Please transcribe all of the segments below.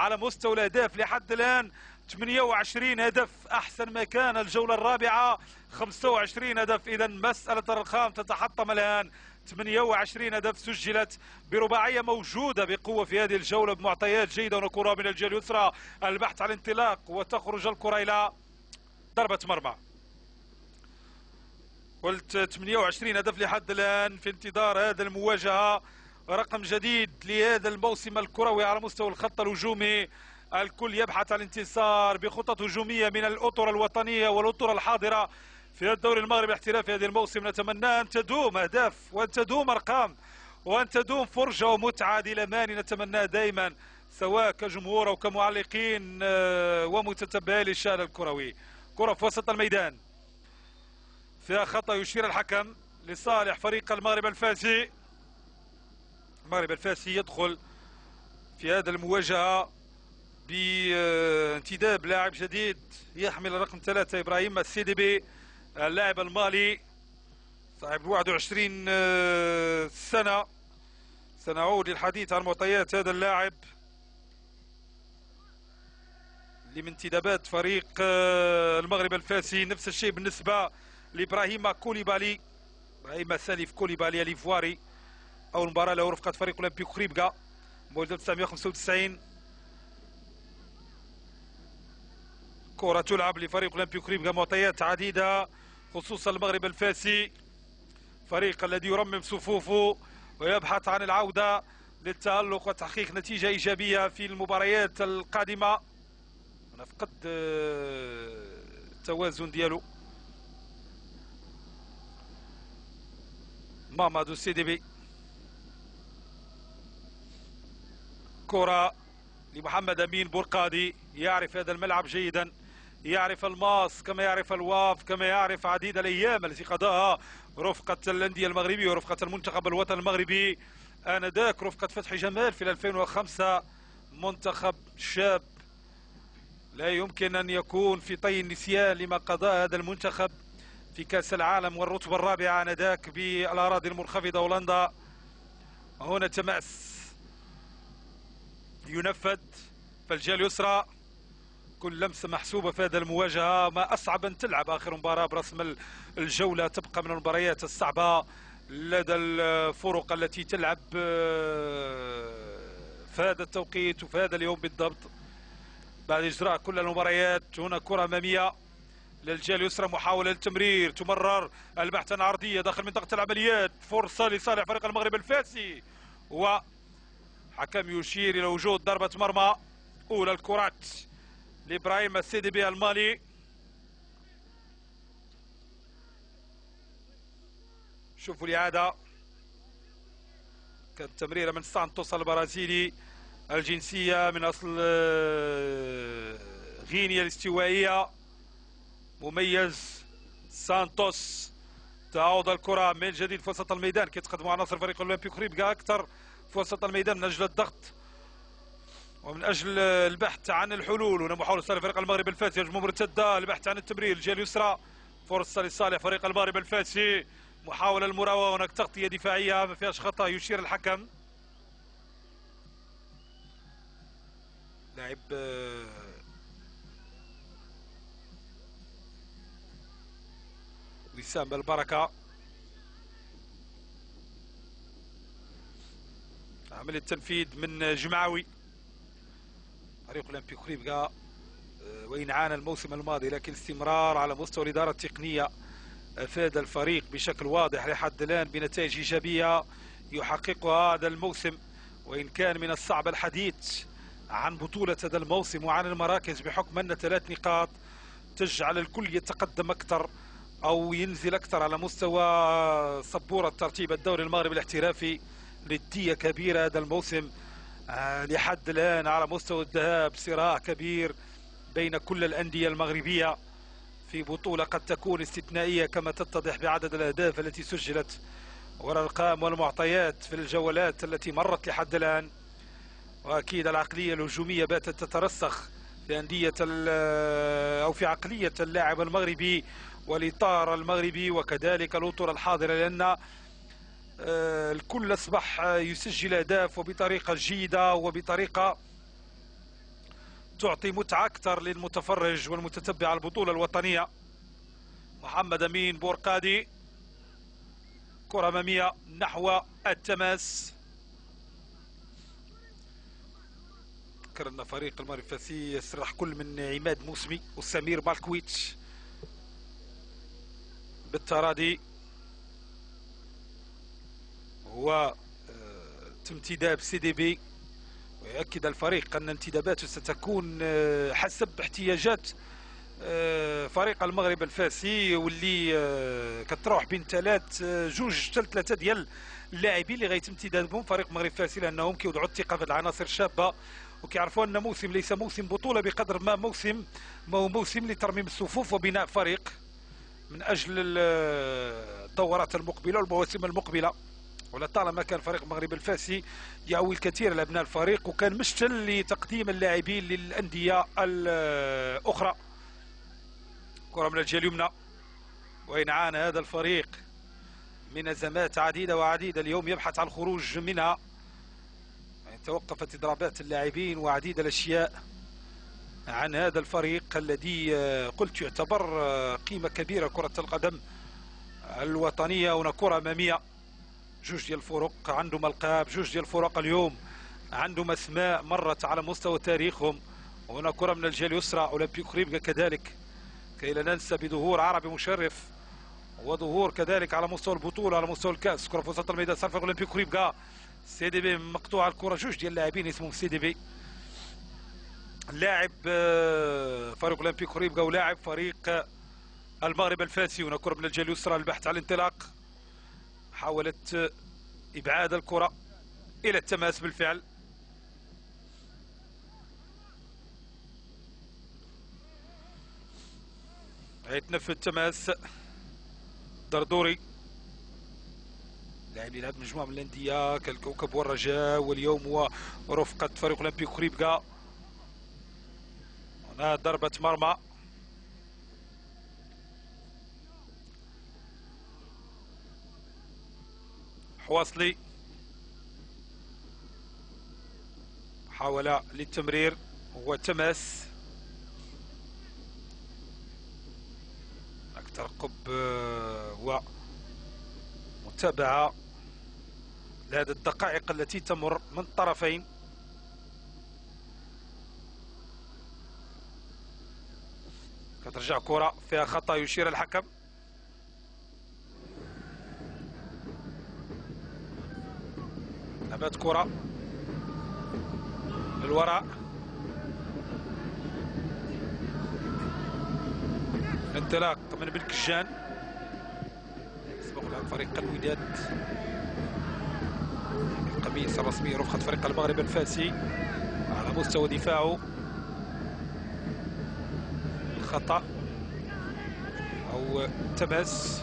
على مستوى الاهداف لحد الان 28 هدف، احسن ما كان الجوله الرابعه 25 هدف. اذا مساله الارقام تتحطم الان. 28 هدف سجلت برباعيه موجوده بقوه في هذه الجوله بمعطيات جيده. وكره من الجهه اليسرى، البحث عن الانطلاق وتخرج الكره الى ضربه مرمى. قلت 28 هدف لحد الان في انتظار هذا المواجهه، رقم جديد لهذا الموسم الكروي على مستوى الخط الهجومي. الكل يبحث عن الانتصار بخطط هجوميه من الاطر الوطنيه والاطر الحاضره في الدوري المغربي الاحترافي هذا الموسم. نتمنى ان تدوم اهداف وان تدوم ارقام وان تدوم فرجه ومتعه هذه الاماني نتمناه دائما، سواء كجمهور او كمعلقين ومتتبعي للشان الكروي. كره في وسط الميدان فيها خطأ يشير الحكم لصالح فريق المغرب الفاسي. المغرب الفاسي يدخل في هذا المواجهة بانتداب لاعب جديد يحمل رقم 3 إبراهيم السيدبي، اللاعب المالي صاحب 21 سنة. سنعود للحديث عن معطيات هذا اللاعب اللي من انتدابات فريق المغرب الفاسي. نفس الشيء بالنسبة لإبراهيم كوليبالي، إبراهيم سالف كوليبالي الإيفواري، أول مباراة له رفقة فريق أولمبيك خريبكا مولد 1995. كرة تلعب لفريق أولمبيك خريبكا، معطيات عديدة خصوصا المغرب الفاسي، فريق الذي يرمم صفوفه ويبحث عن العودة للتألق وتحقيق نتيجة إيجابية في المباريات القادمة. أنا فقد التوازن ديالو. مامادو السيدبي، كرة لمحمد أمين بورقادي، يعرف هذا الملعب جيدا، يعرف الماس كما يعرف الواف كما يعرف عديد الأيام التي قضاها رفقة الأندية المغربية ورفقة المنتخب الوطني المغربي آنذاك، رفقة فتحي جمال في 2005. منتخب شاب لا يمكن أن يكون في طي النسيان لما قضاه هذا المنتخب في كأس العالم والرتبة الرابعة آنذاك بالأراضي المنخفضة هولندا. هنا تماس ينفذ فالجهة اليسرى، كل لمسة محسوبة في هذه المواجهة. ما أصعب أن تلعب آخر مباراة برسم الجولة، تبقى من المباريات الصعبة لدى الفرق التي تلعب في هذا التوقيت وفي هذا اليوم بالضبط بعد إجراء كل المباريات. هنا كرة أمامية للجهة اليسرى، محاولة للتمرير، تمرر، البحث عن عرضية داخل منطقة العمليات، فرصة لصالح فريق المغرب الفاسي وحكم يشير إلى وجود ضربة مرمى. أولى الكرات لإبراهيم السيدبي المالي. شوفوا الإعادة، كانت تمريرة من سانتوس البرازيلي الجنسية من أصل غينيا الاستوائية، مميز سانتوس. تعود الكرة من جديد في وسط الميدان، كيتقدموا عناصر فريق الاولمبيك خريبكا اكثر في وسط الميدان من اجل الضغط ومن اجل البحث عن الحلول. هنا محاولة لصالح فريق المغرب الفاسي، هجمة مرتدة، البحث عن التمرير، الجهة اليسرى، فرصة لصالح فريق المغرب الفاسي، محاولة المراوغة، هناك تغطية دفاعية ما فيهاش خطأ يشير الحكم. لاعب وسام بالبركة، عملية تنفيذ من جمعوي. فريق اولمبيك خريبكا وإن عانى الموسم الماضي لكن استمرار على مستوى الإدارة التقنية أفاد الفريق بشكل واضح لحد الآن بنتائج إيجابية يحققها هذا الموسم، وإن كان من الصعب الحديث عن بطولة هذا الموسم وعن المراكز بحكم أن 3 نقاط تجعل الكل يتقدم أكثر أو ينزل أكثر على مستوى سبورة ترتيب الدوري المغربي الاحترافي. ندية كبيرة هذا الموسم لحد الآن على مستوى الذهاب، صراع كبير بين كل الأندية المغربية في بطولة قد تكون استثنائية كما تتضح بعدد الأهداف التي سجلت والأرقام والمعطيات في الجولات التي مرت لحد الآن. وأكيد العقلية الهجومية باتت تترسخ في أندية أو في عقلية اللاعب المغربي والإطار المغربي وكذلك الأطر الحاضرة، لأن الكل أصبح يسجل أهداف وبطريقة جيدة وبطريقة تعطي متعة أكثر للمتفرج والمتتبع على البطولة الوطنية. محمد أمين بورقادي، كرة أمامية نحو التماس. ذكر أن فريق المغرب الفاسي يسرح كل من عماد موسمي وسمير بالكويتش بالتراضي، هو انتداب سي دي بي، ويؤكد الفريق أن انتداباته ستكون حسب احتياجات فريق المغرب الفاسي، واللي كتروح بين جوج حتى ثلاثه ديال اللاعبين اللي غيتم انتدابهم فريق المغرب الفاسي، لانهم كيوضعوا الثقه في العناصر الشابه، وكيعرفوا ان موسم ليس موسم بطوله بقدر ما موسم لترميم الصفوف وبناء فريق من اجل الدورات المقبله والمواسم المقبله. ولطالما كان فريق المغرب الفاسي يعول كثير لابناء الفريق، وكان مشتل لتقديم اللاعبين للانديه الاخرى. كرة من الجهة اليمنى، وإن عانى هذا الفريق من أزمات عديدة اليوم يبحث عن الخروج منها. يعني توقفت إضرابات اللاعبين وعديد الأشياء عن هذا الفريق الذي قلت يعتبر قيمة كبيرة كرة القدم الوطنية. هنا كرة أمامية، جوج ديال الفرق عندهم ألقاب، جوج ديال الفرق اليوم عندهم أسماء مرت على مستوى تاريخهم. وهنا كرة من الجهة اليسرى، أولمبيك خريبكا كذلك، كي لا ننسى بظهور عربي مشرف وظهور كذلك على مستوى البطوله على مستوى الكاس. كره في وسط الميدان صرف اولمبيك خريبكا، سي دي بي مقطوعه الكره، جوج ديال اللاعبين اسمهم سي دي بي، لاعب فريق اولمبيك خريبكا ولاعب فريق المغرب الفاسي. هنا كره من الجهه اليسرى، البحث عن الانطلاق، محاوله ابعاد الكره الى التماس بالفعل. يتنفذ التماس دردوري، لاعب يلعب مجموعه من الانديه كالكوكب والرجاء، واليوم هو رفقه فريق اولمبيك خريبكا. هنا ضربه مرمى، حواصلي محاوله للتمرير وتماس، ترقب ومتابعة لهذه الدقائق التي تمر من الطرفين. كترجع كرة فيها خطأ يشير الحكم. لعبت كرة للوراء، انطلاق من بن كجان يسبق لها فريق الوداد، القميص الرسمي رفقة فريق المغرب الفاسي على مستوى دفاعه. خطأ أو تماس،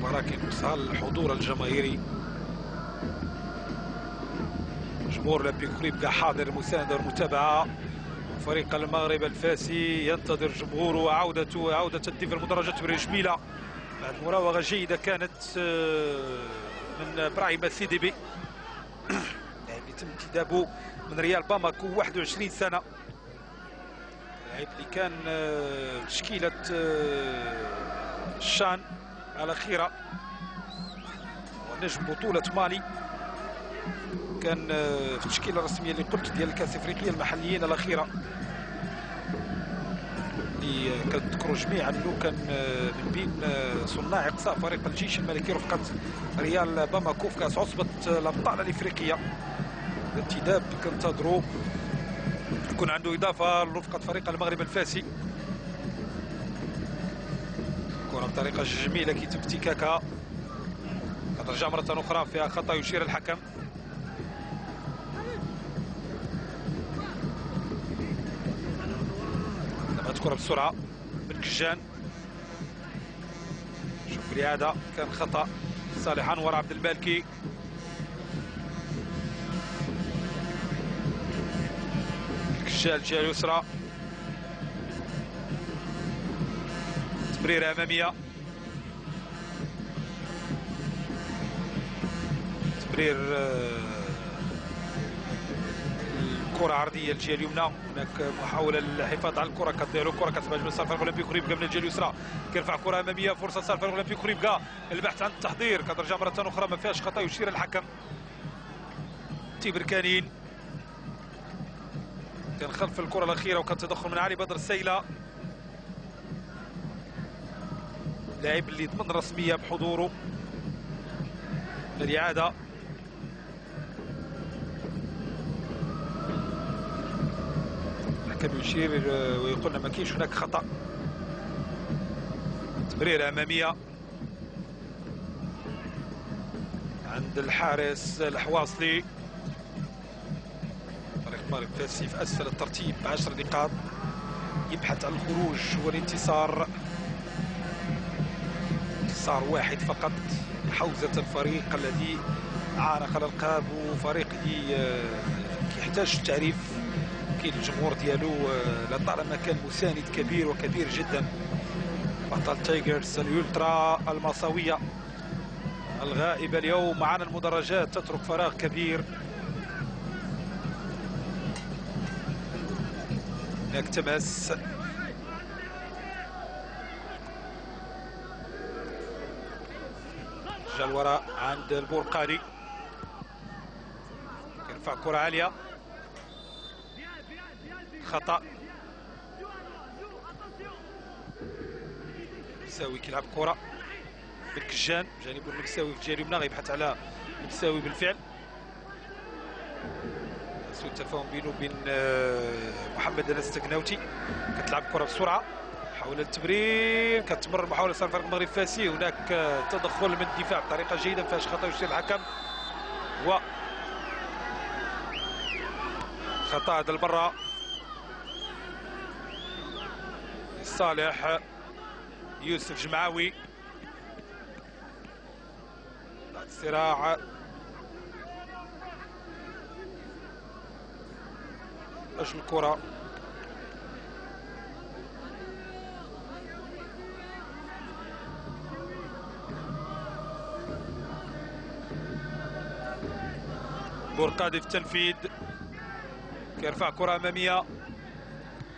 ولكن وصل الحضور الجماهيري، جمهور اولمبيك خريبكا حاضر المساندة والمتابعة. فريق المغرب الفاسي ينتظر جمهوره عودة الدفاع المدرجات جميلة بعد مراوغة جيدة كانت من ابراهيم سي دي بي، لاعب يتم انتدابه من ريال باماكو، 21 سنة، لاعب اللي كان تشكيلة الشان الأخيرة ونجم بطولة مالي، كان في التشكيله الرسميه اللي قلت ديال الكاس الافريقيه المحليين الاخيره اللي كنذكروا جميعا انه كان من بين صناع اقصاء فريق الجيش الملكي رفقه ريال باماكو في كاس عصبه الابطال الافريقيه. الانتداب كنتظروا يكون عنده اضافه لرفقه فريق المغرب الفاسي. كره بطريقه جميله كيتم افتكاكها، كترجع مره اخرى فيها خطا يشير الحكم. كرة بسرعة من كجان، شوف لي هذا كان خطأ صالح انور عبد المالكي. كجان الجهة اليسرى، تمريرة أمامية، تمرير كره عرضيه للجهه اليمنى، هناك محاوله للحفاظ على الكره كتضيع له الكره كتبقى جبل صالح الفريق الاولمبي كوريبكا من الجهه اليسرى، كيرفع كره اماميه فرصه صالح الفريق الاولمبي كوريبكا، البحث عن التحضير كترجع مره اخرى ما فيهاش خطا يشير الحكم تيبر كانين. كان خلف الكره الاخيره وكان تدخل من علي بدر السيله، لاعب اللي ضمن رسميه بحضوره للاعاده. الحكم يشير ويقول ما كاينش هناك خطا. تمريره اماميه عند الحارس الحواصلي. فريق المغرب فاسي في اسفل الترتيب ب 10 نقاط، يبحث عن الخروج والانتصار، انتصار واحد فقط حوزة الفريق الذي عانق الألقاب وفريق يحتاج التعريف. كاين الجمهور ديالو لطالما كان مساند كبير وكبير جدا. بطل تايجرز اليولترا المصاوية الغائبة اليوم عن المدرجات تترك فراغ كبير. هناك تماس جا الوراء عند البرقاني، يرفع كرة عالية، خطأ. المكساوي كيلعب كرة بالكجان جانب المكساوي في الجهة اليمنى، غيبحث على المكساوي بالفعل. سوء التفاهم بينه وبين محمد التقناوتي. كتلعب كرة بسرعة، محاولة التمرير، كتمر محاولة صالح الفريق المغرب فاسي. هناك تدخل من الدفاع بطريقة جيدة، ما فيهاش خطأ يشير الحكم. و خطأ هذا المرة صالح يوسف جمعاوي بعد صراع أجل الكرة. برقادي في التنفيذ، كيرفع كرة أمامية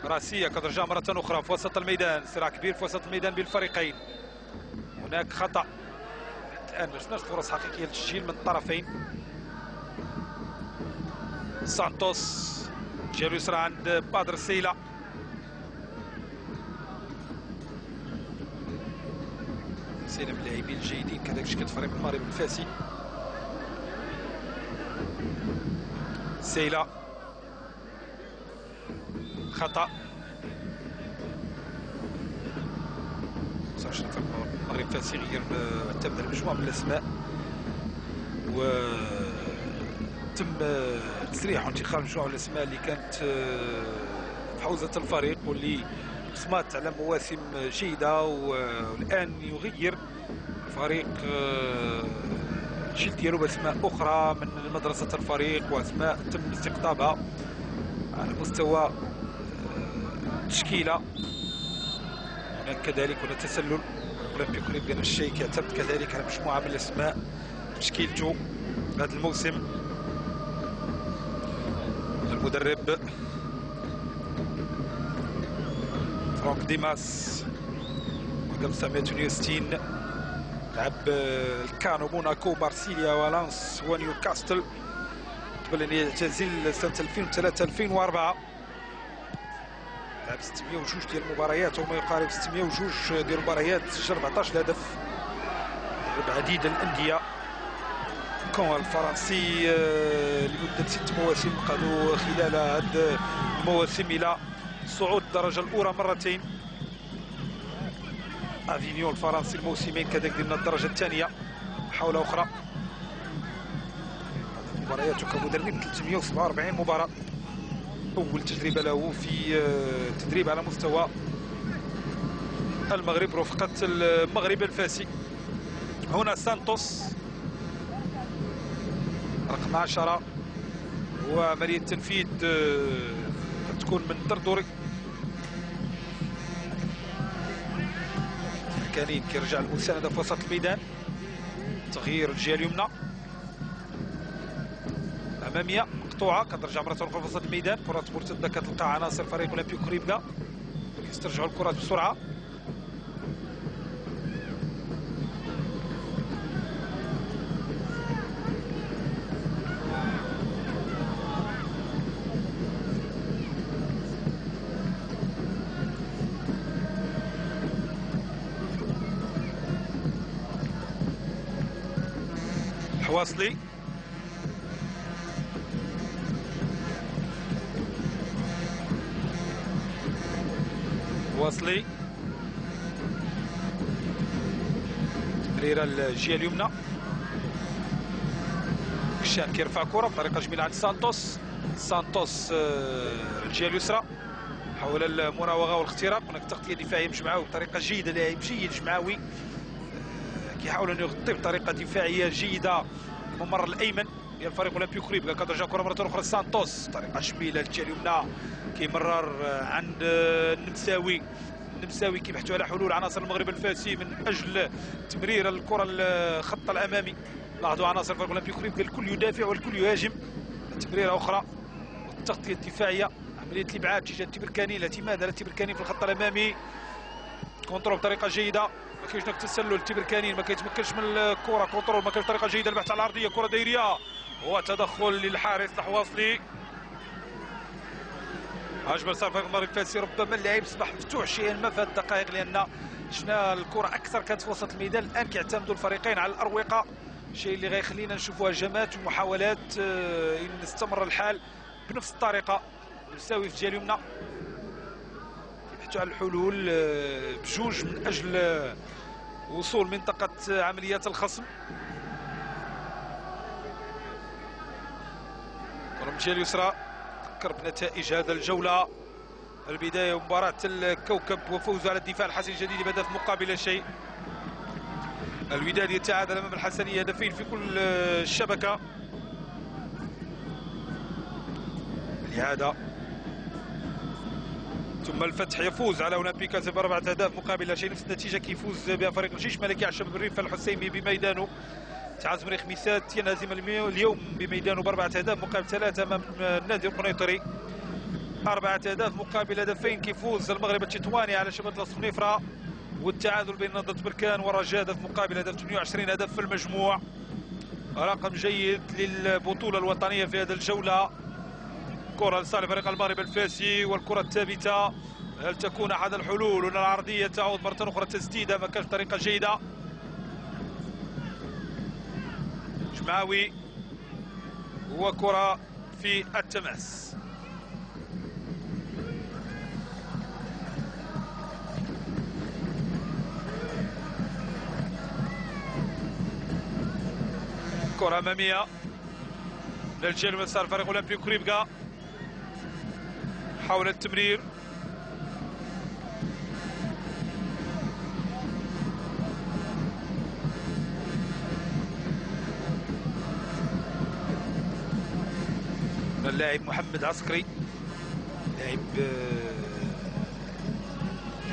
راسية كترجع مرة أخرى في وسط الميدان. صراع كبير في وسط الميدان بين الفريقين، هناك خطأ. الآن ما شفناش فرص حقيقية للتسجيل من الطرفين. سانتوس الجهة اليسرى عند بدر السيلة، سيلة من اللاعبين الجيدين كذلك شكل فريق المغرب الفاسي. سيلة خطأ. 19 المغرب فاسي غير تبدا المجموعة من الأسماء، وتم تسريح وانتخاب مجموعة من الأسماء اللي كانت في حوزة الفريق واللي صمات على مواسم جيدة، والآن يغير الفريق الجيل ديالو بأسماء أخرى من مدرسة الفريق وأسماء تم استقطابها على مستوى التشكيلة. هناك كذلك هنا تسلل اولمبي كوريبكا نفس الشيء، كيعتمد كذلك على مجموعة من الأسماء تشكيلته هذا الموسم. المدرب فرانك ديماس رقم 768 لعب الكانو موناكو مارسيليا والانس ونيوكاسل قبل ان يعتزل سنة 2003 2004. لعب 602 ديال المباريات وما يقارب 602 ديال المباريات، سجل 14 هدف بعديد الأندية. كون الفرنسي لمدة 6 مواسم قادوا خلال هذه المواسم إلى صعود الدرجة الأولى مرتين. افينيون الفرنسي الموسمين كذلك ضمن الدرجة الثانية محاولة أخرى. مبارياته كمدرب 347 مباراة، أول تجربة له في التدريب على مستوى المغرب رفقة المغرب الفاسي. هنا سانتوس رقم 10 وعملية التنفيذ قد تكون من دردوري. كانين كيرجع المساندة في وسط الميدان، تغيير الجهة اليمنى اماميه مقطوعه كترجع مره اخرى في وسط الميدان. كره مرتده كتلقى عناصر فريق اولمبيك كريبكا كيسترجعوا الكرات بسرعه. حواصلي واصلي تمريره الجهه اليمنى. هشام كيرفع كره بطريقه جميله عند سانتوس الجهه اليسرى حول المراوغه والاختراق. هناك تغطيه دفاعيه من جمعاوي بطريقه جيده. لاعب جيد جمعاوي كيحاول ان يغطي بطريقه دفاعيه جيده الممر الايمن ديال الفريق اولمبيك كريبكا. كترجع كره مره اخرى سانتوس بطريقه جميله الجهه اليمنى كيمرر عند النمساوي كيبحثوا على حلول عناصر المغرب الفاسي من اجل تمرير الكره الخط الامامي. لاحظوا عناصر الفريق اولمبيك كريبكا الكل يدافع والكل يهاجم. تمريره اخرى والتغطيه الدفاعيه عمليه الابعاد تجاه التبركاني. الاعتماد على التبركاني في الخط الامامي. كونترول بطريقه جيده ما كاينش هناك تسلل. التبركاني ما كيتمكنش من الكره. كونترول ما كاينش بطريقه جيده. البحث على العرضيه كره دايريه وتدخل للحارس الحواصلي. اجمل صار فريق المغرب الفاسي. ربما اللعب اصبح مفتوح شيئا ما في هذه الدقائق لان شفنا الكره اكثر كانت في وسط الميدان. الان كيعتمدوا الفريقين على الاروقه الشيء اللي غيخلينا نشوفوا هجمات ومحاولات ان استمر الحال بنفس الطريقه. نساوي في الجهه اليمنى كيبحثوا على الحلول بجوج من اجل وصول منطقه عمليات الخصم. كره من الجهه اليسرى بنتائج هذا الجولة. البداية مباراة الكوكب وفوزه على الدفاع الحسني الجديد بهدف مقابل لا شيء. الوداد يتعادل امام الحسنية هدفين في كل الشبكة. الإعادة ثم الفتح يفوز على اولمبيكا ب4 اهداف مقابل لا شيء. نفس النتيجة كيفوز بها فريق الجيش الملكي على شباب الريف الحسيمي بميدانه. اتحاد مريخ ميسات ينهزم اليوم بميدانه ب4 اهداف مقابل 3 امام النادي القنيطري. 4 اهداف مقابل هدفين كيفوز المغرب التطواني على شباب الصنيفره. والتعادل بين نهضة بركان والرجاء هدف مقابل هدف. 28 هدف في المجموع. رقم جيد للبطولة الوطنية في هذه الجولة. كرة لصالح فريق المغرب الفاسي والكرة الثابتة. هل تكون احد الحلول؟ ولا العرضية تعود مرة اخرى تسديدة ما كانش طريقة جيدة. جمعاوي وكرة في التماس. كرة أمامية للجهة اليسار فريق أولمبيك كريبكا حول التمرير. اللاعب محمد عسكري لاعب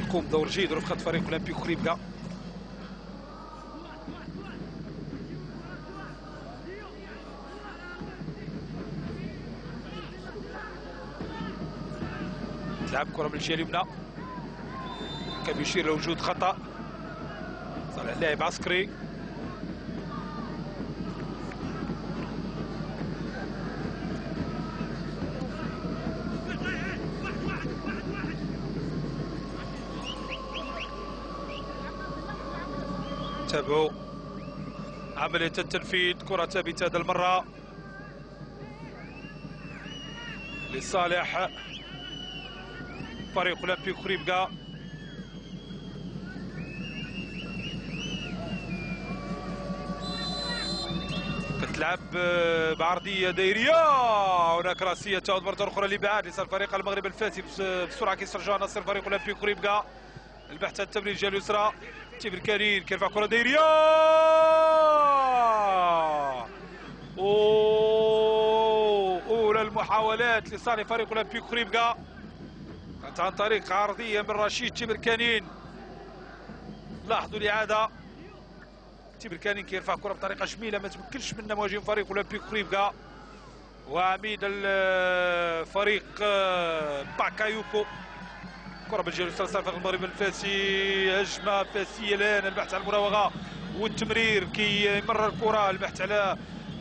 يقوم بدور جيد رفقة فريق أولمبيك كريبكا. تلعب كرة من الجهة اليمنى كان بيشير لوجود خطأ صالح اللاعب عسكري. تابعوا عملية التنفيذ. كرة ثابتة هذه المرة لصالح فريق أولمبيك كريبكا. كتلعب بعرضية دايرية. هناك راسية تعود مرة أخرى لبعاد لصالح فريق المغرب الفاسي. بسرعة كيسترجع ناصر فريق أولمبيك كريبكا. البحث عن التمرير الجهة اليسرى. تبركانين كيرفع كرة دايرية. أولى المحاولات لصالح فريق أولمبيك كريبكا كانت عن طريق عرضية من رشيد تبركانين. لاحظوا الإعادة. تبركانين كيرفع كرة بطريقة جميلة ما تمكنش منها مهاجم فريق أولمبيك كريبكا. وعميد الفريق باكايوكو. كرة بالجهة اليسرى صافي المغرب الفاسي، هجمة فاسية الآن، البحث عن المراوغة والتمرير كي يمرر الكرة، البحث على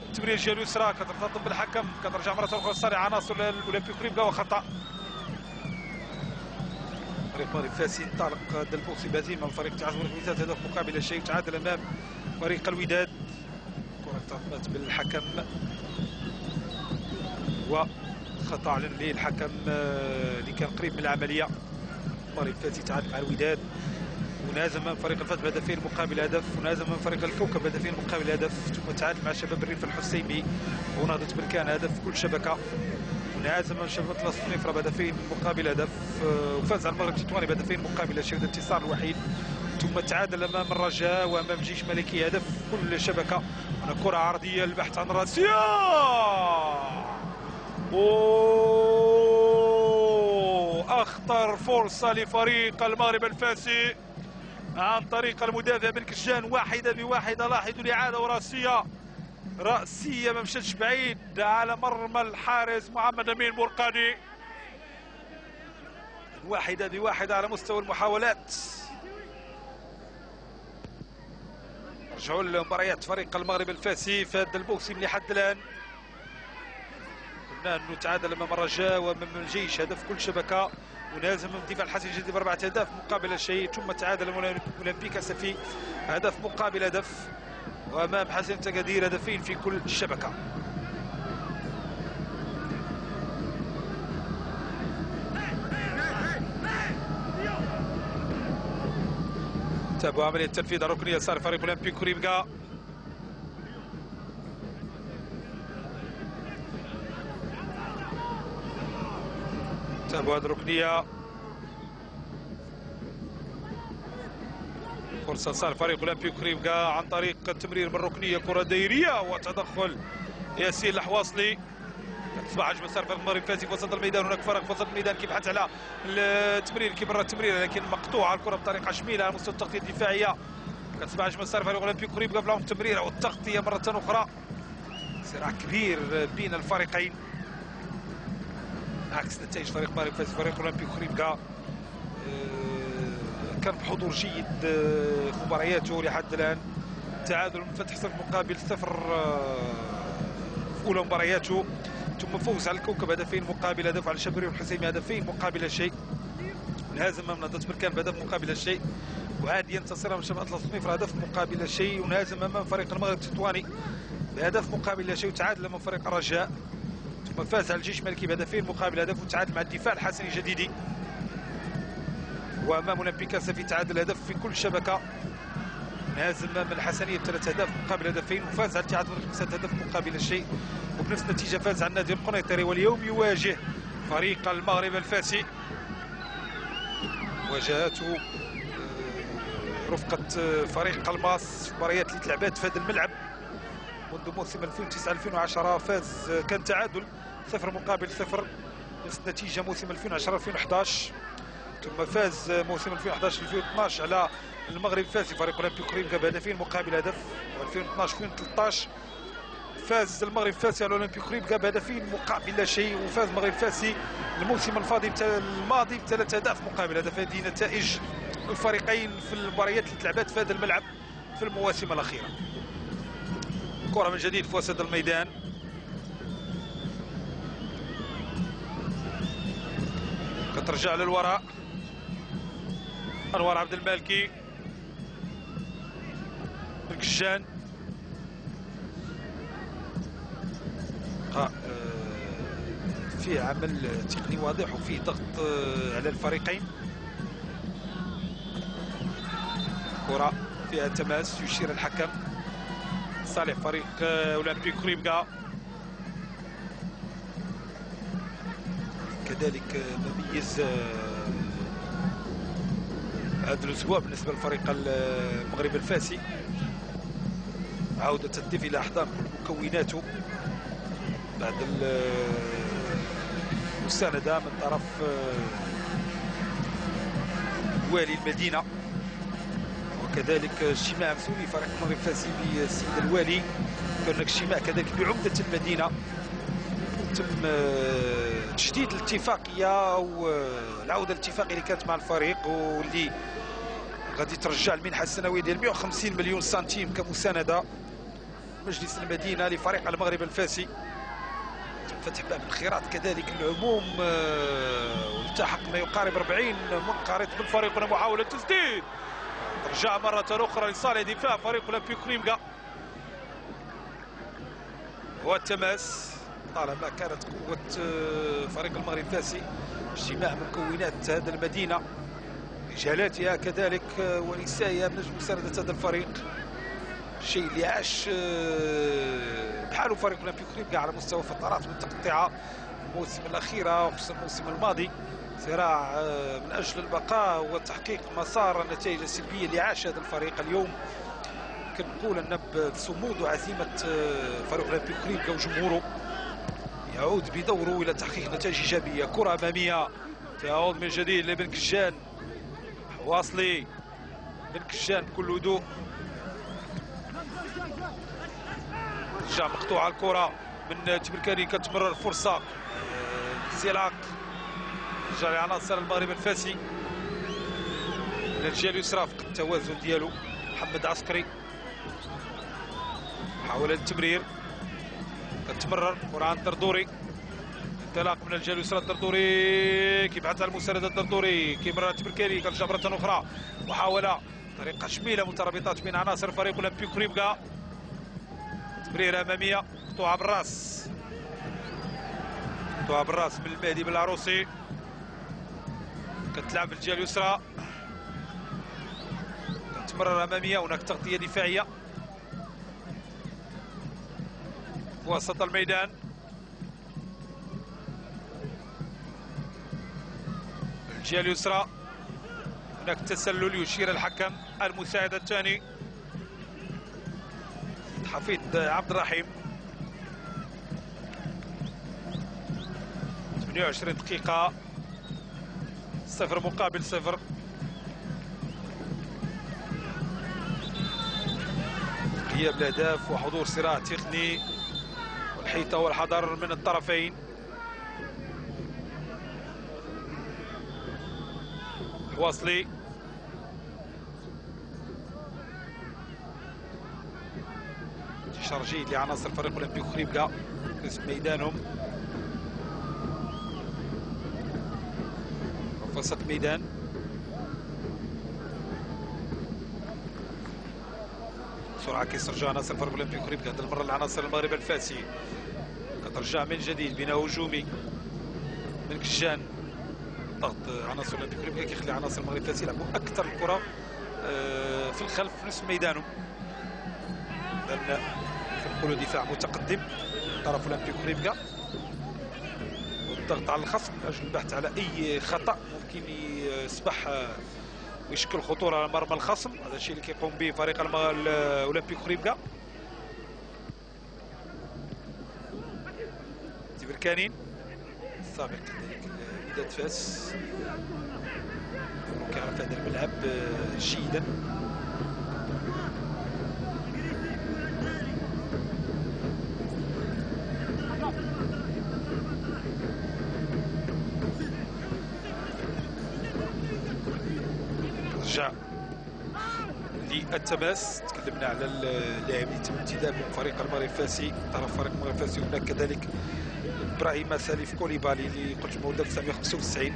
التمرير الجهة اليسرى، كترتطم بالحكم، كترجع مرة أخرى لصالح عناصر الأولمبيك كريبكا وخطأ. فريق المغرب الفاسي انطلق دلبوسي بهزيمة من فريق اتحاد المغرب هدف مقابل لا شيء، تعادل أمام فريق الوداد. كرة تمت بالحكم وخطأ للحكم اللي كان قريب من العملية. المغرب الفاسي تعادل مع الوداد ونازم من فريق الفتح بهدفين مقابل هدف، ونازم من فريق الكوكب بهدفين مقابل هدف، ثم تعادل مع شباب الريف الحسيمي ونهضة بركان هدف كل شبكة، ونازم من شباب اطلس الصنيفرة بهدفين مقابل هدف، وفاز على المغرب التطواني بهدفين مقابل لا شيء، الانتصار الوحيد. ثم تعادل امام الرجاء وامام جيش ملكي هدف كل شبكة. هنا كرة عرضية، البحث عن راسية، اخطر فرصة لفريق المغرب الفاسي عن طريق المدافع بن كشان، واحدة بواحدة. لاحظوا الإعادة وراسية، رأسية ما مشاتش بعيد على مرمى الحارس محمد أمين مرقاني. واحدة بواحدة على مستوى المحاولات. رجعوا لمباريات فريق المغرب الفاسي في هذا الموسم لحد الآن. قلنا أنه تعادل أمام الرجاء وأمام الجيش هدف كل شبكة، ونازم من الدفاع الحسن الجديد ب4 أهداف مقابل شيء، ثم تعادل اولمبيك اسفي هدف مقابل هدف، وامام حسن تقدير هدفين في كل شبكه. تابعوا عمليه تنفيذ الركنيه يسار فريق اولمبيك كريبكا. تابعوا هذه الركنيه، فرصة صار فريق اولمبيك كريبكا عن طريق التمرير من الركنية، كرة دائرية وتدخل ياسين الحواصلي. تصبح هجمة صار فريق المغرب الفاسي في وسط الميدان، هناك فرق في وسط الميدان كي بحث على التمرير كي برا التمرير لكن مقطوعة الكرة بطريقة شميلة على مستوى التغطية الدفاعية. كتصبح هجمة صار فريق اولمبيك كريبكا في العمق التمرير والتغطية مرة أخرى. صراع كبير بين الفريقين عكس نتائج فريق المغرب الفاسي. فريق اولمبيك كريبكا كان بحضور جيد في مبارياته لحد الان، تعادل من فتح 0 مقابل 0 في اولى مبارياته، ثم فوز على الكوكب هدفين مقابل هدف، على شباب الريف الحسيمي هدفين مقابل شيء، نهزم امام نهضة بركان بهدف مقابل شيء، وعاد ينتصر امام شباب اطلس صنيفرة هدف مقابل شيء، ونهزم امام فريق المغرب التطواني بهدف مقابل شيء، وتعادل امام فريق الرجاء، ثم فاز على الجيش الملكي بهدفين مقابل هدف، وتعادل مع الدفاع الحسني الجديدي، وامام اولمبيك اسفي تعادل هدف في كل شبكه، نازل امام الحسنيه ب3 أهداف مقابل هدفين، وفاز على الاتحاد المغربي ب5 أهداف مقابل شيء، وبنفس النتيجه فاز على النادي القنيطري. واليوم يواجه فريق المغرب الفاسي، مواجهاته رفقه فريق قلماس في مباريات اللي تلعبات في هذا الملعب منذ موسم 2009 2010. فاز كان تعادل 0 مقابل 0، نفس النتيجه موسم 2010 2011، ثم فاز موسم 2011 2012 على المغرب الفاسي فريق اولمبيك كريبكا بهدفين مقابل هدف، و2012 2013 فاز المغرب الفاسي على اولمبيك كريبكا بهدفين مقابل لا شيء، وفاز المغرب الفاسي الموسم الماضي ب3 أهداف مقابل هدف. هذه نتائج الفريقين في المباريات اللي تلعبات في هذا الملعب في المواسم الاخيره. كره من جديد في وسط الميدان، كترجع للوراء، انوار عبد المالكي، الكشان، فيه عمل تقني واضح وفيه ضغط على الفريقين. كرة فيها تماس يشير الحكم صالح فريق اولمبيك كريبكا. كذلك مميز هذا الاسبوع بالنسبه للفريق المغرب الفاسي، عودة الدفء الى احضان كل مكوناته بعد المساندة من طرف والي المدينة، وكذلك اجتماع مسؤولي فريق المغرب الفاسي بالسيد الوالي، هناك اجتماع كذلك بعمدة المدينة تم تجديد الاتفاقيه او العوده الاتفاقيه اللي كانت مع الفريق، واللي غادي ترجع المنحه السنويه ديال 150 مليون سنتيم كمسانده مجلس المدينه لفريق المغرب الفاسي. فتح باب الخيرات كذلك العموم، والتحق ما يقارب 40 منقرض بالفريق. هنا محاوله تسديد، ترجع مره اخرى لصالح دفاع فريق اولمبيك كريمكا، والتماس طالما كانت قوه فريق المغرب الفاسي اجتماع مكونات هذا المدينه، رجالاتها كذلك ونسائها من اجل مسانده هذا الفريق. الشيء اللي عاش بحاله فريق اولمبيك كريمكا على مستوى فترات متقطعه الموسم الاخيره وخصوصا الموسم الماضي، صراع من اجل البقاء وتحقيق مسار النتائج السلبيه اللي عاش هذا الفريق. اليوم كنقول ان بصمود وعزيمه فريق اولمبيك كريمكا وجمهوره يعود بدوره الى تحقيق نتائج ايجابيه. كره اماميه تعود من جديد لبن كجان، واصلي بن كجان بكل هدوء، رجع مقطوعه الكره من تبركاني، كتمرر فرصه انزلاق رجع لعناصر المغرب الفاسي من الجهه اليسرى فقد التوازن ديالو. محمد عسكري حاول التمرير، كتمرر كره عن الدردوري، انطلاق من الجهه اليسرى الدردوري كيبعثها المسانده الدردوري، كيمرر تبركاني كترجع مره اخرى، محاوله طريقه شميله مترابطات بين عناصر فريق اولمبيك كريمكا. تمريره اماميه مقطوعه بالراس، مقطوعه بالراس من المهدي بالعروسي، كتلعب في الجهه اليسرى، كتمرر اماميه، هناك تغطيه دفاعيه في وسط الميدان. الجهه اليسرى هناك تسلل يشير الحكم المساعد الثاني حفيظ عبد الرحيم. 28 دقيقة، 0 مقابل 0. غياب الاهداف وحضور صراع تقني والحيطة والحذر من الطرفين. واصلي انتشار جيد لعناصر فريق اولمبيك كريمكا في ميدانهم وسط ميدان. بسرعه كيسترجع عناصر فريق اولمبيك كريمكا، هذه المره العناصر المغرب الفاسي كترجع من جديد، بناء هجومي من كجان، ضغط عناصر اولمبيك كريمكا كيخلي عناصر المغرب الفاسي يلعبوا اكثر الكره في الخلف في نصف ميدانهم، لان كنقولوا دفاع متقدم طرف اولمبيك كريمكا، والضغط على الخصم من اجل البحث على اي خطا ممكن يصبح ويشكل خطوره على مرمى الخصم. هذا الشيء اللي كيقوم به فريق اولمبيك كريمكا. تبركانين السابق كذلك وداد فاس كيعرف هذا الملعب جيدا. رجع للتماس، تكلمنا على اللاعب اللي تم انتدابه من فريق المغرب الفاسي، طرف فريق المغرب الفاسي. هناك كذلك ابراهيم سالف كوليبالي اللي قلت مولود 1995،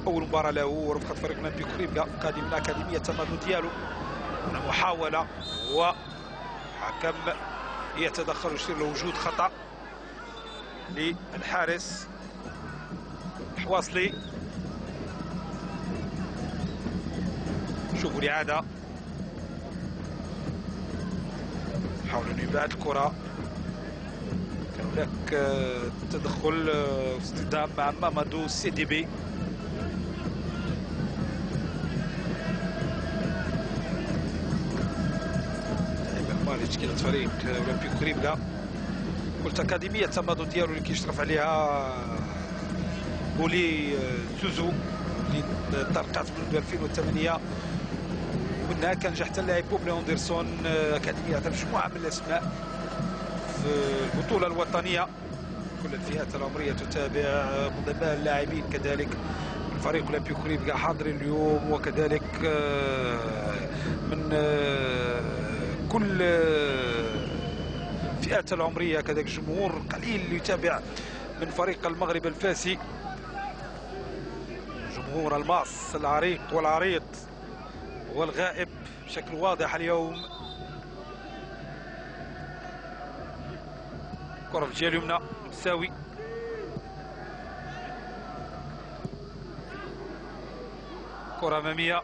اول مباراه له ورفقه فريق اولمبيك كريمكا، قادم من اكاديميه تمادو ديالو. هنا محاوله وحكم يتدخل ويشير لوجود خطا للحارس حواصلي. شوفوا الاعاده، حاولوا يبعد الكره، كان هناك تدخل واصطدام مع مامادو سيديبي. المالي تشكيله فريق اولمبيك كريمكا، قلت اكاديميه تمادو ديالو اللي كيشرف عليها بولي زوزو اللي طرقات منذ 2008، ومنها كنجح حتى اللاعب بوبلي اندرسون. اكاديميه عندها مجموعه من الاسماء في البطوله الوطنيه كل الفئات العمريه تتابع، مضماء اللاعبين كذلك من فريق اولمبيك كوريبكا حاضرين اليوم، وكذلك من كل الفئات العمريه، كذلك جمهور قليل يتابع من فريق المغرب الفاسي، جمهور الماس العريق والعريض والغائب بشكل واضح اليوم. كرة في الجهة اليمنى مساوي، كرة أمامية،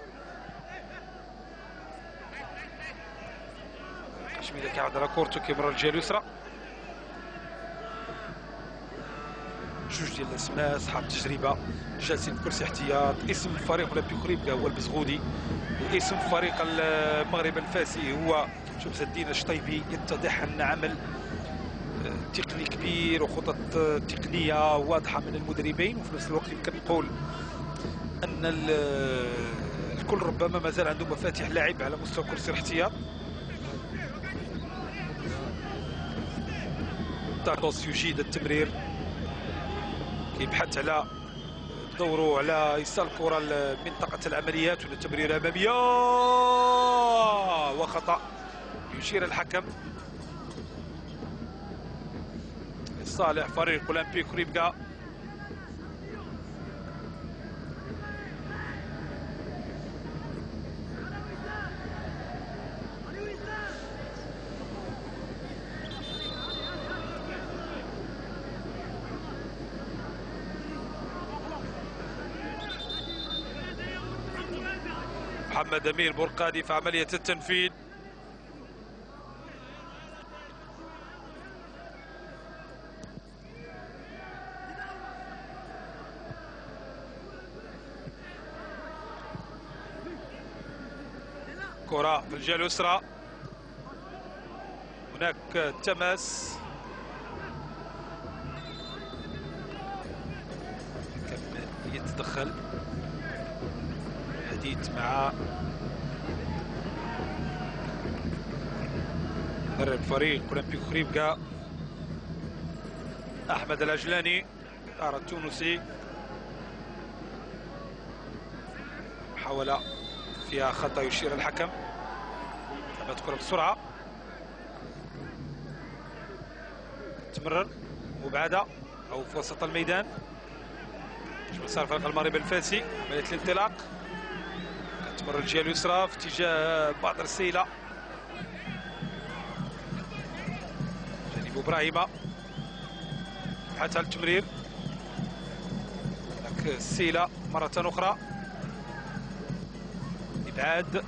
قشميلة كيعود على كورتو كيمرر الجهة اليسرى. جوج ديال الاسماء اصحاب التجربه جالسين في كرسي احتياط. اسم فريق اولمبيك كوريبكا هو البزغودي، واسم فريق المغرب الفاسي هو شمس الدين الشطيبي. يتضح ان عمل تقني كبير وخطط تقنيه واضحه من المدربين، وفي نفس الوقت يمكن نقول ان الكل ربما ما زال عنده مفاتيح لعب على مستوى كرسي الاحتياط. تاكوس يجيد التمرير، كيبحث على دوره على ايصال الكره لمنطقه العمليات والتمرير اماميه، وخطا يشير الحكم لصالح فريق اولمبيك كوريبكا. محمد امين برقادي في عمليه التنفيذ. كرة في الجهة اليسرى، هناك تماس كم يتدخل حديث مع مدرب فريق اولمبيك كوريبكا احمد العجلاني التونسي. محاولة فيها خطأ يشير الحكم. تابعت الكرة بسرعة، تمرر مبعدة أو في وسط الميدان، مسار فريق المغرب الفاسي. عملية الانطلاق تمرر الجهة اليسرى في اتجاه بدر السيلة، جانب إبراهيم بحث على التمرير. هناك السيلة مرة أخرى، إبعاد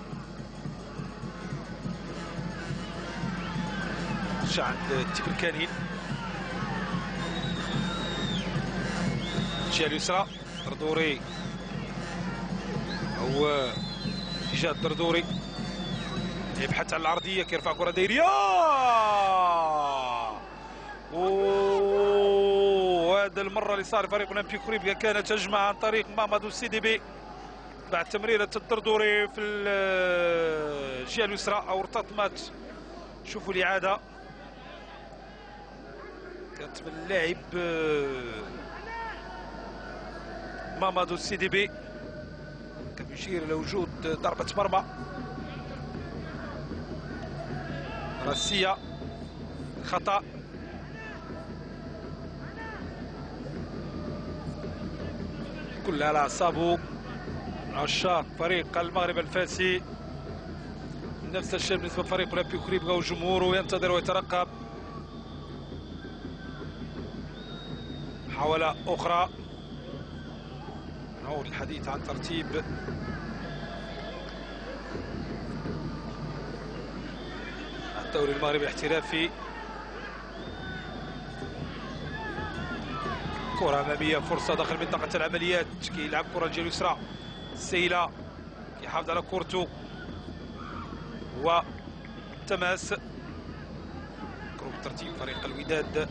رجع عند التبركاني. الجهة اليسرى دردوري أو اتجاه الدردوري يبحث عن العرضية، كيرفع كرة دايرية، وهذا المرة لصالح فريق اولمبيك كوريبكا كانت هجمة عن طريق مامادو السيديبي بعد تمريرة الدردوري في الجهة اليسرى أو ارتطمت. شوفوا الإعادة، كانت من اللاعب مامادو السيديبي، كان يشير إلى وجود ضربة مرمى راسية. خطأ كلها على أعصابه عشاق فريق المغرب الفاسي. نفس الشيء بالنسبة لفريق اولمبيك كوريبكا وجمهوره ينتظر ويترقب. محاولة أخرى، نعود الحديث عن ترتيب الدوري المغربي الاحترافي. كرة أمامية، فرصة داخل منطقة العمليات، كيلعب كرة الجهة اليسرى. السيلة يحافظ على كورتو وتماس. كروب ترتيب فريق الوداد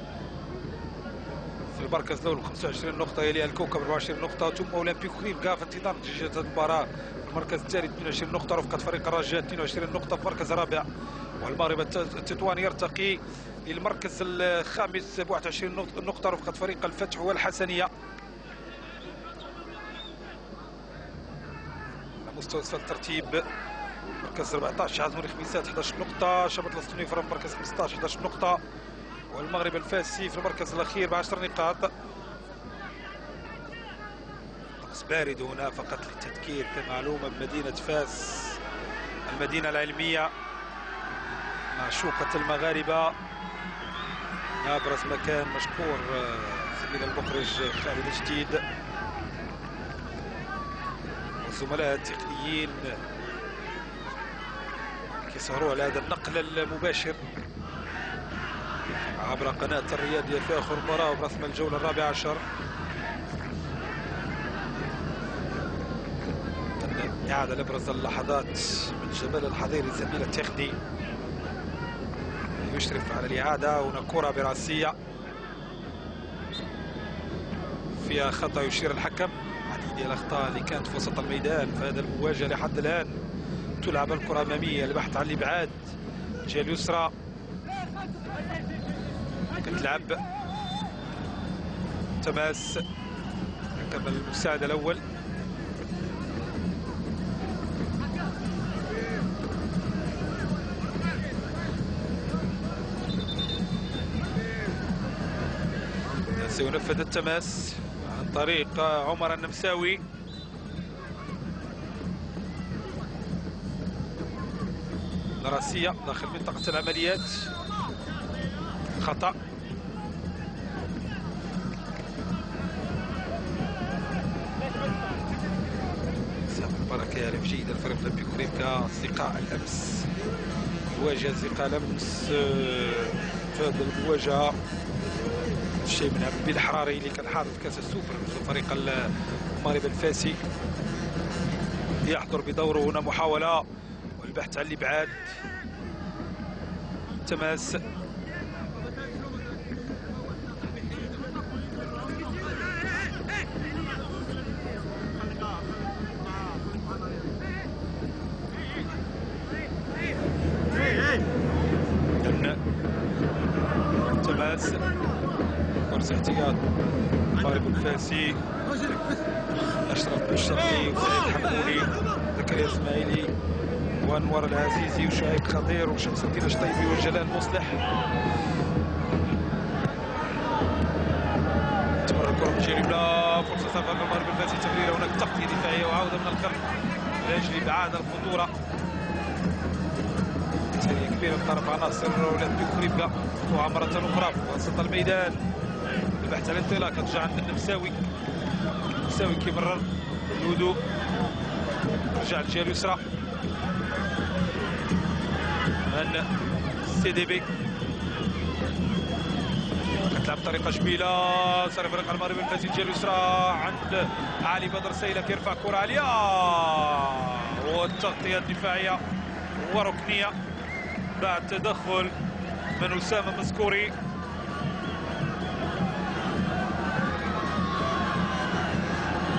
في المركز الاول ب 25 نقطه، يلي الكوكب 24 نقطه، ثم اولمبيك كريبكا في انتظار نتيجه المباراه في المركز الثالث 22 نقطه، رفقه فريق الرجاء 22 نقطه في المركز الرابع. والمغرب التطواني يرتقي للمركز الخامس ب 21 نقطه، رفقه فريق الفتح والحسنيه. على مستوى الترتيب مركز 14 عزم الخميسات 11 نقطه، شبط الاسطني في المركز 15 11 نقطه، والمغرب الفاسي في المركز الاخير ب 10 نقاط. طقس بارد هنا فقط للتذكير كمعلومه بمدينه فاس، المدينه العلميه معشوقه المغاربه، ابرز مكان مشكور زميل المخرج خالد جديد والزملاء التقنيين كيسهروا على هذا النقل المباشر عبر قناة الرياضية في آخر مباراة وبرسم الجولة الرابعة عشر. إعادة لأبرز اللحظات من جمال الحضيري زميل التقني يشرف على الإعادة. هنا كرة براسية فيها خطأ يشير الحكم، عديد الأخطاء اللي كانت في وسط الميدان في هذا المواجهة لحد الآن. تلعب الكرة أمامية، البحث عن الإبعاد، الجهة اليسرى كتلعب تماس كمل المساعد الأول. سينفذ التماس عن طريق عمر النمساوي. راسية داخل منطقة العمليات، خطأ. بركة يعرف جيدا الفريق الاولمبي كريبكا. أصدقاء الأمس يواجه أصدقاء الأمس في هذه المواجهة الشيء من عبد الحراري اللي كان حاضر في كأس السوبر مثل فريق المغرب الفاسي يحضر بدوره. هنا محاولة والبحث عن الإبعاد، تماس تماس فرصة احتياط المغرب الفاسي. أشرف الشرقي وسعيد حمولي زكريا اسماعيلي وانور العزيزي وشعيب خضير وشمس الدين الشطيبي وجلال مصلح. تمر الكرة بجيري بلا فرصة ثابتة للمغرب الفاسي، تمريرة هناك تغطية دفاعية وعودة من الخلف لأجل إبعاد الخطورة. تسالية كبيرة من طرف عناصر أولمبيك كريبكا ومرة أخرى في وسط الميدان. البحث عن الانطلاق رجع عند النمساوي، النمساوي كيمرر الهدوء، رجع الجهة اليسرى من سي دي بي، كتلعب بطريقة جميلة. صار فريق المغرب الفاسي الجهة اليسرى عند علي بدر سيلة كيرفع كرة عالية والتغطية الدفاعية وركنية بعد تدخل من أسامة مسكوري.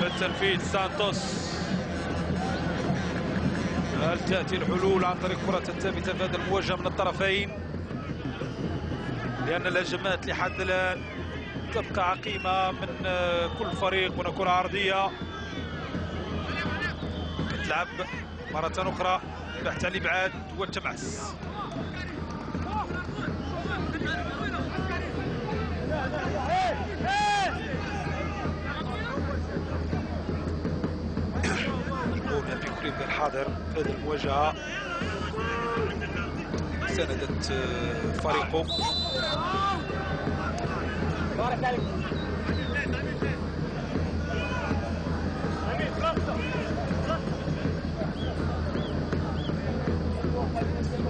بالتنفيذ سانتوس. هل تأتي الحلول عن طريق كرة ثابتة في هذه المواجهة من الطرفين؟ لأن الهجمات لحد الآن تبقى عقيمة من كل فريق. هنا كرة عرضية تلعب مرة أخرى، بحث عن الإبعاد والتماس. اولمبيك كريبكا الحاضر في هذه المواجهة ساندت فريقه.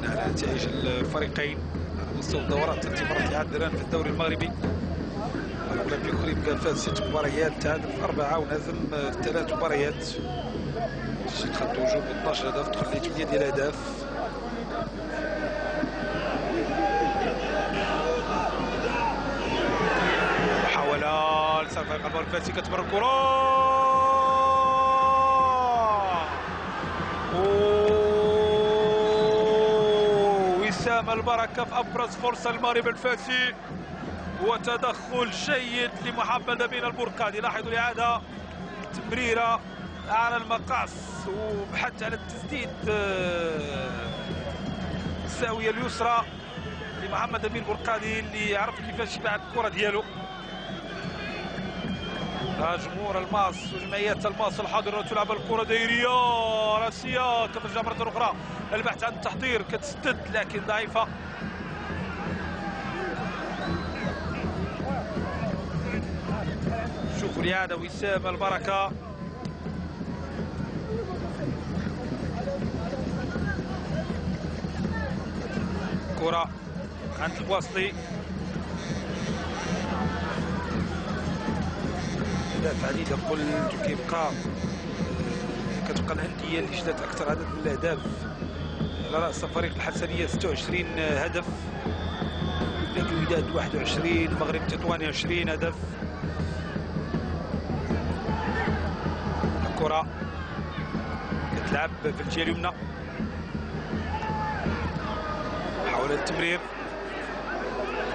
على نتائج الفريقين على مستوى الدورات التي مرت لحد الآن في الدوري المغربي. اولمبيك كريبكا فاز 6 مباريات، تعادل في 4 ونهزم 3 مباريات. خط وجوب 12 هدف، تخلي 8 ديال الاهداف. محاولة المغرب الفاسي كتمر الكره. وسام البركه في ابرز فرصه للمغرب الفاسي، وتدخل جيد لمحمد امين البرقادي. لاحظوا الاعاده، تمريره على المقاس وبحث على التسديد الزاويه اليسرى لمحمد امين البرقادي اللي عرف كيفاش يبعد الكره ديالو. جمهور الماس وجمعيات الماس الحاضره تلعب الكره دايريه راسيه، كترجع مره اخرى البحث عن التحضير، كتسدد لكن ضعيفه. شوفوا الاعاده، وسام البركه كره عند الواصلي، اهداف عديده قلت، كتبقى الانديه اللي جدات اكثر عدد من الاهداف. على راس فريق الحسنيه 26 هدف، نادي الوداد 21، المغرب تطواني 20 هدف. الكره كتلعب في الجهه اليمنى، حول التمرير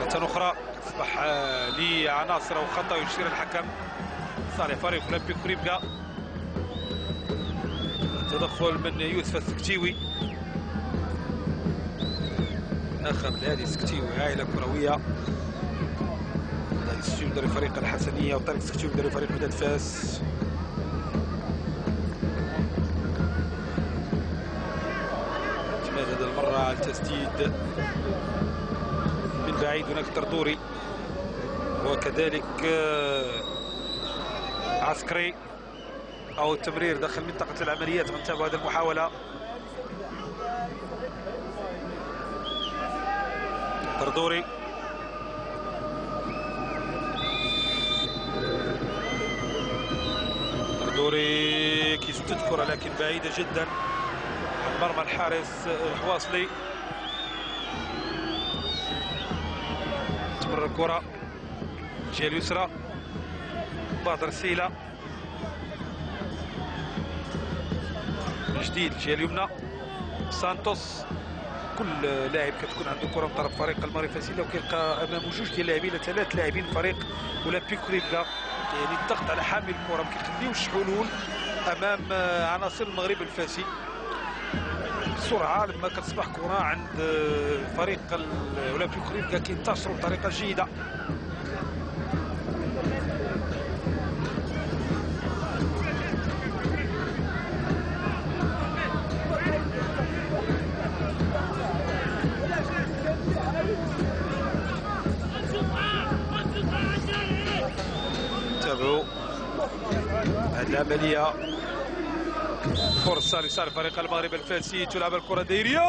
مرة أخرى، تصبح لعناصر أو خطأ يشير الحكم صالح فريق أولمبيك كريبكا. تدخل من يوسف السكتيوي، أخذ هذه السكتيوي عائلة كروية. هذا السكتيوي مدرب فريق الحسنية، وطارق السكتيوي مدرب فريق وداد فاس. اعتماد هذه المرة على التسديد من بعيد، هناك تردوري وكذلك عسكري او التمرير داخل منطقة العمليات. غنتابعوا هذه المحاولة. تردوري كيسدد كرة لكن بعيدة جدا عن مرمى الحارس الحواصلي. تمر الكرة الجهة اليسرى، بدر سيلة من جديد الجهة اليمنى، سانتوس. كل لاعب كتكون عنده كرة من طرف فريق المغرب الفاسي، وكيلقى امامه جوج ديال اللاعبين الى 3 لاعبين فريق اولمبيك كريبكا. يعني الضغط على حامل الكرة ما كيخليوش حلول امام عناصر المغرب الفاسي. بسرعة لما كتصبح كرة عند فريق اولمبيك كريبكا كينتشروا بطريقة جيدة. تابعوا هذه العملية، فرصة لصالح فريق المغرب الفاسي. تلعب الكرة دايرية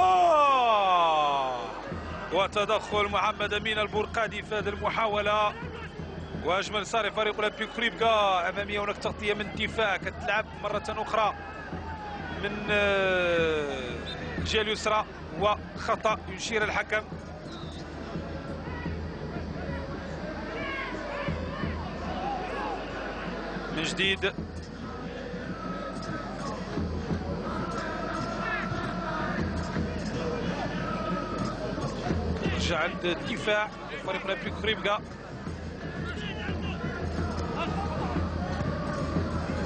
وتدخل محمد امين البرقادي في هذه المحاولة، واجمل صالح فريق اولمبيك كريبكا. امامية هناك تغطية من الدفاع، كتلعب مرة اخرى من الجهة اليسرى، وخطأ يشير الحكم. من جديد رجع عند الدفاع لفريق اولمبيك كريبكا.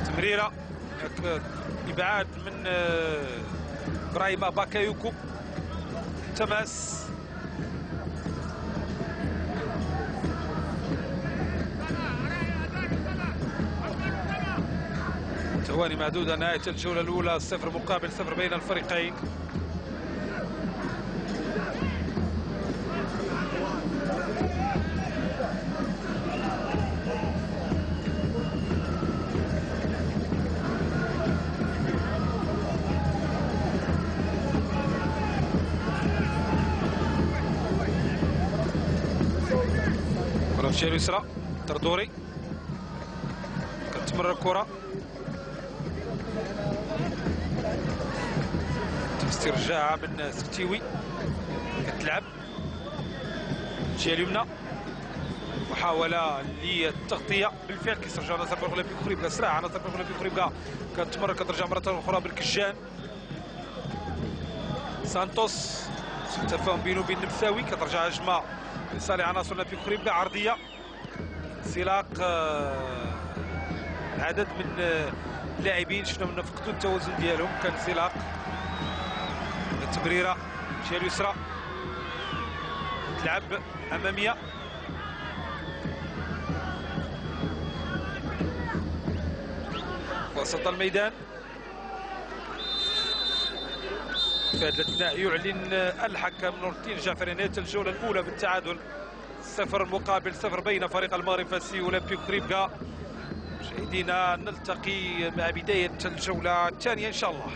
تمريره ابعاد من ابراهيم باكايوكو، تماس ثواني معدودة نهاية الجولة الأولى، 0-0 بين الفريقين. كرة في الجهة اليسرى، تردوري كتمر الكرة، استرجاعها من سكتيوي، كتلعب الجهة اليمنى محاولة للتغطية بالفعل كيسترجع عناصر الفريق الاولمبي خريبكا سرعة عناصر الفريق الاولمبي خريبكا كتمرر كترجع مرة أخرى بالكجان. سانتوس التفاهم بينه وبين النمساوي كترجع هجمة لصالح عناصر الاولمبي خريبكا عرضية انسلاق عدد من اللاعبين شفنا من فقدوا التوازن ديالهم. كان انسلاق التمريرة الجهة اليسرى تلعب أمامية وسط الميدان. في هذا الاثناء يعلن الحكم نور الدين جعفري نهاية الجولة الأولى بالتعادل 0 مقابل 0 بين فريق المغرفاسي واولمبيك خريبكا. مشاهدينا نلتقي مع بداية الجولة الثانية إن شاء الله.